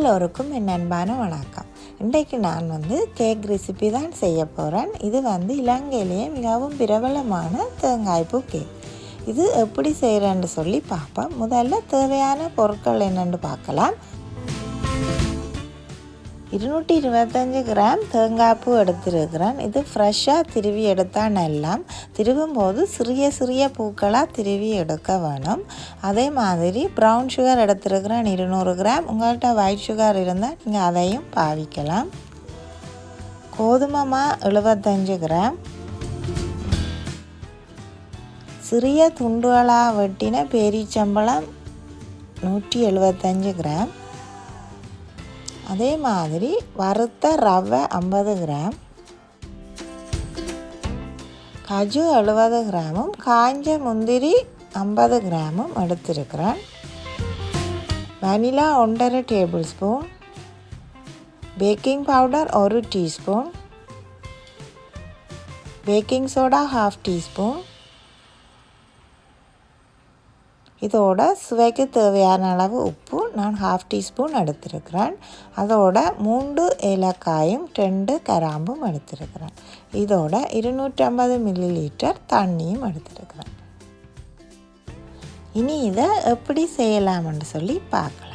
எல்லோருக்கும் என் அன்பான வணக்கம். இன்றைக்கு நான் கேக் ரெசிபி தான் செய்ய போகிறேன். இது இலங்கையிலேயே மிகவும் பிரபலமான தேங்காய்ப்பூ கேக். இது எப்படி செய்கிறேன்னு சொல்லி பார்ப்போம். முதல்ல தேவையான பொருட்கள் என்னென்னு பார்க்கலாம். 225 கிராம் தேங்காய்ப்பூ எடுத்துருக்கிறேன். இது ஃப்ரெஷ்ஷாக திருவி எடுத்தால் நல்லா. திருவும் போது சிறிய சிறிய பூக்களாக திருவி எடுக்க வேணும். அதே மாதிரி ப்ரௌன் சுகர் எடுத்துருக்கிறேன் 200 கிராம். உங்கள்கிட்ட ஒயிட் சுகர் இருந்தால் நீங்கள் அதையும் பாவிக்கலாம். கோதுமை மா 75 கிராம். சிறிய துண்டுகளாக வெட்டின பேரிச்சம்பழம் 175 கிராம். அதே மாதிரி வறுத்த ரவை 50 கிராம், காஜு 70 கிராமும் காய்ஞ்ச முந்திரி 50 கிராமும் எடுத்திருக்கிறேன். Vanilla 1.5 table spoon, baking powder 1 teaspoon, baking soda 1/2 teaspoon. இதோட சுவைக்கு தேவையான அளவு உப்பு நான் 1/2 டீஸ்பூன் எடுத்திருக்கிறேன். அதோட 3 ஏலக்காயும் 2 கிராம்பும் எடுத்திருக்கிறேன். இதோட 250 மில்லிலிட்டர் தண்ணியும் எடுத்திருக்கிறேன். இனி இதை எப்படி செய்யலாம்னு சொல்லி பார்க்கலாம்.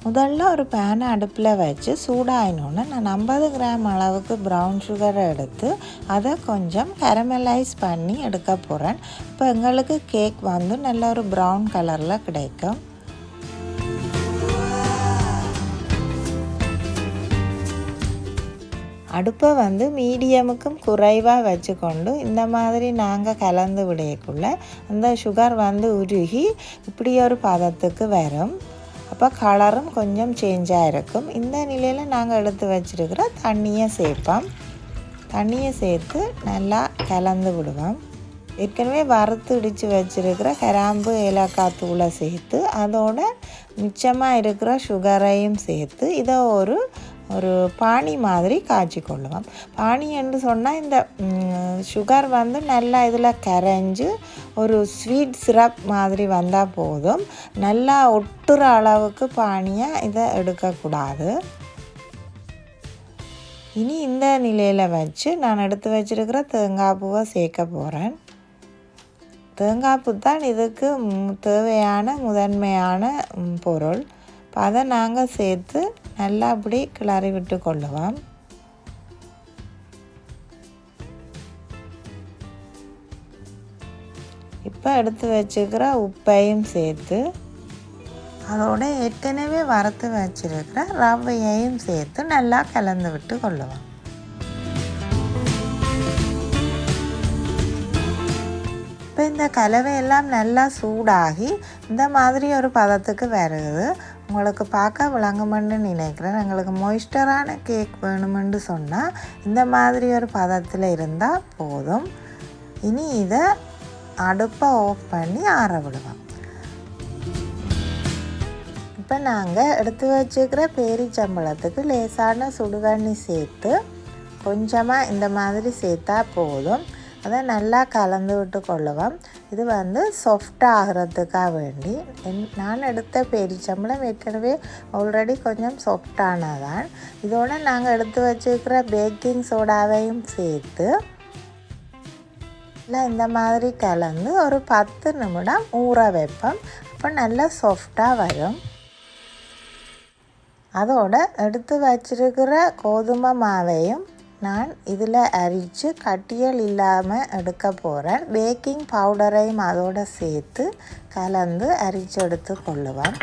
முதல்ல ஒரு பேனை அடுப்பில் வச்சு சூடாயினோன்னு நான் 50 கிராம் அளவுக்கு ப்ரௌன் சுகரை எடுத்து அதை கொஞ்சம் கரமலைஸ் பண்ணி எடுக்க போகிறேன். இப்போ எங்களுக்கு கேக் நல்ல ஒரு ப்ரௌன் கலரில் கிடைக்கும். அடுப்பை மீடியமுக்கும் குறைவாக வச்சுக்கொண்டு இந்த மாதிரி நாங்கள் கலந்து விடையக்குள்ள அந்த சுகர் உருகி இப்படி ஒரு பதத்துக்கு வரும். அப்போ கலரும் கொஞ்சம் சேஞ்சாக இருக்கும். இந்த நிலையில் நாங்கள் எடுத்து வச்சுருக்கிற தண்ணியை சேர்ப்போம். தண்ணியை சேர்த்து நல்லா கலந்து விடுவோம். ஏற்கனவே வறுத்து இடித்து வச்சுருக்கிற கிராம்பு ஏலக்காய் தூளை சேர்த்து அதோட மிச்சமாக இருக்கிற சுகரையும் சேர்த்து இதை ஒரு பானி மாதிரி காய்ச்சி கொள்ளுவோம். பானி என்று சொன்னால் இந்த சுகர் நல்லா இதில் கரைஞ்சி ஒரு ஸ்வீட் சிரப் மாதிரி வந்தால் போதும். நல்லா ஒட்டுற அளவுக்கு பானியாக இதை எடுக்கக்கூடாது. இனி இந்த நிலையில் வச்சு நான் எடுத்து வச்சுருக்கிற தேங்காய் பூவை சேர்க்க போகிறேன். தேங்காய் பூ தான் இதுக்கு தேவையான முதன்மையான பொருள். அதை நாங்கள் சேர்த்து நல்லா அப்படி கிளறி விட்டு கொள்ளுவோம். இப்போ எடுத்து வச்சுக்கிற உப்பையும் சேர்த்து அதோட ஏற்கனவே வறுத்து வச்சிருக்கிற ரவையையும் சேர்த்து நல்லா கலந்து விட்டு கொள்ளுவோம். இப்போ இந்த கலவையெல்லாம் நல்லா சூடாகி இந்த மாதிரி ஒரு பதத்துக்கு வருது. உங்களுக்கு பார்க்க விளங்குமென்னு நினைக்கிறேன். எங்களுக்கு மொய்ஸ்டரான கேக் வேணுமென்று சொன்னால் இந்த மாதிரி ஒரு பதத்தில் இருந்தால் போதும். இனி இதை அடுப்பை ஆஃப் பண்ணி ஆற விடுவோம். இப்போ நாங்கள் எடுத்து வச்சுக்கிற பேரிச்சம்பழத்துக்கு லேசான சுடுதண்ணி சேர்த்து கொஞ்சமாக இந்த மாதிரி சேர்த்தா போதும். அதை நல்லா கலந்து விட்டு கொள்ளுவோம். இது சாஃப்டாக ஆகிறதுக்காக வேண்டி நான் எடுத்த பேரிச்சம்பழம் ஏற்கனவே ஆல்ரெடி கொஞ்சம் சாஃப்டானதான். இதோடு நாங்கள் எடுத்து வச்சுருக்கிற பேக்கிங் சோடாவையும் சேர்த்து இல்லை இந்த மாதிரி கலந்து ஒரு 10 நிமிடம் ஊற வைப்போம். அப்போ நல்லா சாஃப்டாக வரும். அதோடு எடுத்து வச்சிருக்கிற கோதுமை மாவையும் நான் இதில் அரித்து கட்டியல் இல்லாமல் எடுக்க போகிறேன். பேக்கிங் பவுடரையும் அதோடு சேர்த்து கலந்து அரித்து எடுத்து கொள்ளுவேன்.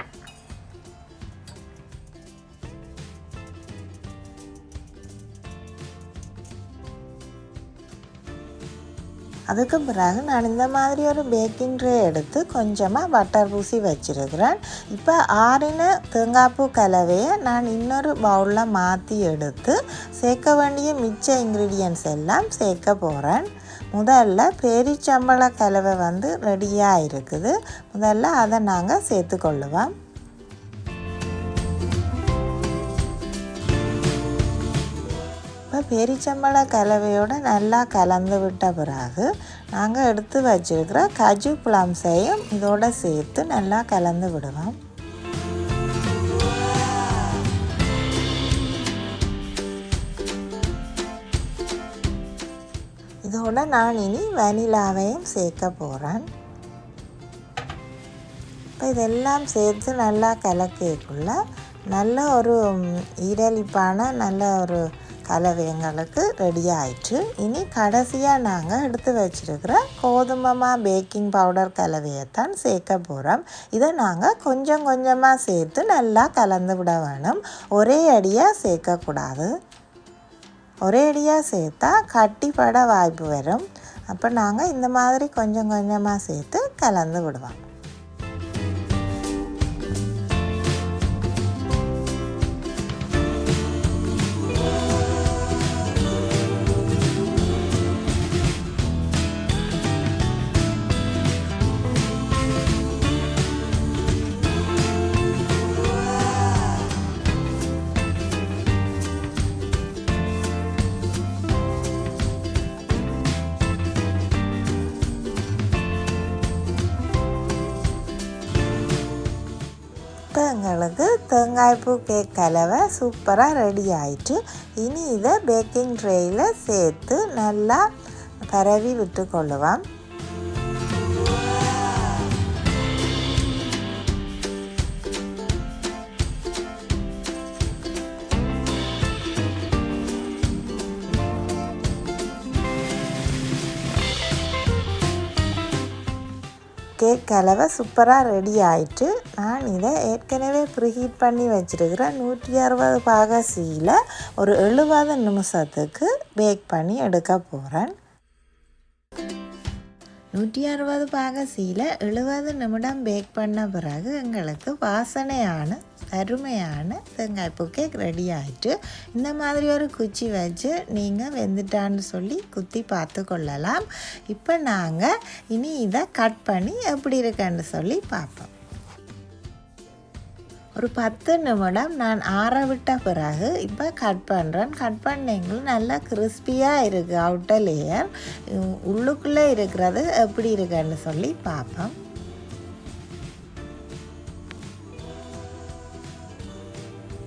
அதுக்கு பிறகு நான் இந்த மாதிரி ஒரு பேக்கிங் ட்ரே எடுத்து கொஞ்சமாக பட்டர் பூசி வச்சுருக்கிறேன். இப்போ ஆறின தேங்காய்ப்பூ கலவையை நான் இன்னொரு பவுலில் மாற்றி எடுத்து சேர்க்க வேண்டிய மிச்ச இன்க்ரீடியன்ட்ஸ் எல்லாம் சேர்க்க போகிறேன். முதல்ல பேரிச்சம்பழ கலவை ரெடியாக இருக்குது. முதல்ல அதை நாங்கள் சேர்த்துக்கொள்ளுவோம். இப்போ பேரிச்சம்பழ கலவையோடு நல்லா கலந்து விட்ட பிறகு நாங்கள் எடுத்து வச்சுருக்கிற காஜு ப்ளம்ஸையும் இதோடு சேர்த்து நல்லா கலந்து விடுவோம். இதோட நான் இனி வெனிலாவையும் சேர்க்க போகிறேன். இப்போ இதெல்லாம் சேர்த்து நல்லா கலக்கக்குள்ள நல்ல ஒரு ஈரலிப்பான நல்ல ஒரு கலவை எங்களுக்கு ரெடி ஆயிடுச்சு. இனி கடைசியாக நாங்கள் எடுத்து வச்சுருக்கிற கோதுமை பேக்கிங் பவுடர் கலவையைத்தான் சேர்க்க போகிறோம். இதை நாங்கள் கொஞ்சம் கொஞ்சமாக சேர்த்து நல்லா கலந்து விட வேணும். ஒரே அடியாக சேர்க்கக்கூடாது. ஒரே அடியாக சேர்த்தா கட்டிப்பட வாய்ப்பு வரும். அப்போ நாங்கள் இந்த மாதிரி கொஞ்சம் கொஞ்சமாக சேர்த்து கலந்து விடுவோம். எங்களுக்கு தேங்காய்ப்பூ கேக் கலவை சூப்பராக ரெடி ஆயிட்டு. இனி இதை பேக்கிங் ட்ரேயில் சேர்த்து நல்லா பரவி விட்டு கொள்ளுவோம். கேக் கலவை சூப்பராக ரெடி ஆயிட்டு. நான் இதை ஏற்கனவே ப்ரீஹீட் பண்ணி வச்சுருக்கிறேன் 160 பாகசியில் ஒரு 70 நிமிஷத்துக்கு பேக் பண்ணி எடுக்க போகிறேன். 160 பாகசியில் 70 நிமிடம் பேக் பண்ண பிறகு எங்களுக்கு வாசனையான அருமையான தேங்காய்ப்பூ கேக் ரெடி ஆகிட்டு. இந்த மாதிரி ஒரு குச்சி வச்சு நீங்கள் வெந்துட்டான்னு சொல்லி குத்தி பார்த்து கொள்ளலாம். இப்போ நாங்கள் இனி இதை கட் பண்ணி எப்படி இருக்குன்னு சொல்லி பார்ப்போம். ஒரு 10 நிமிடம் நான் ஆற விட்ட பிறகு இப்போ கட் பண்ணுறேன். கட் பண்ணிங்களும் நல்லா கிறிஸ்பியாக இருக்குது. அவுட்டர் லேயர் உள்ளுக்குள்ளே இருக்கிறது எப்படி இருக்குன்னு சொல்லி பார்ப்போம்.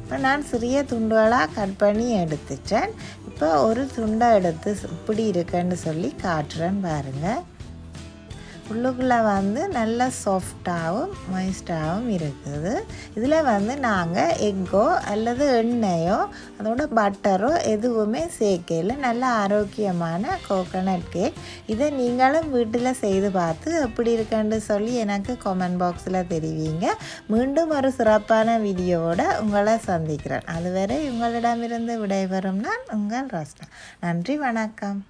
இப்போ நான் சிறிய துண்டுகளாக கட் பண்ணி எடுத்துட்டேன். இப்போ ஒரு துண்டை எடுத்து இப்படி இருக்குன்னு சொல்லி காட்டுறேன் பாருங்கள். உள்ளுக்குள்ளே வந்து நல்ல சாஃப்டாகவும் மாய்ஸ்டாகவும் இருக்குது. இதில் நாங்கள் எக்கோ அல்லது எண்ணெயோ அதோட பட்டரோ எதுவுமே சேர்க்கல. நல்ல ஆரோக்கியமான கோகோனட் கேக். இதை நீங்களும் வீட்டில் செய்து பார்த்து எப்படி இருக்குன்னு சொல்லி எனக்கு கமெண்ட் பாக்ஸில் தெரிவிங்க. மீண்டும் ஒரு சிறப்பான வீடியோவோட உங்களை சந்திக்கிறேன். அதுவரை உங்களிடமிருந்து விடைபெறும் நான் உங்கள் ராஸ்னா. நன்றி, வணக்கம்.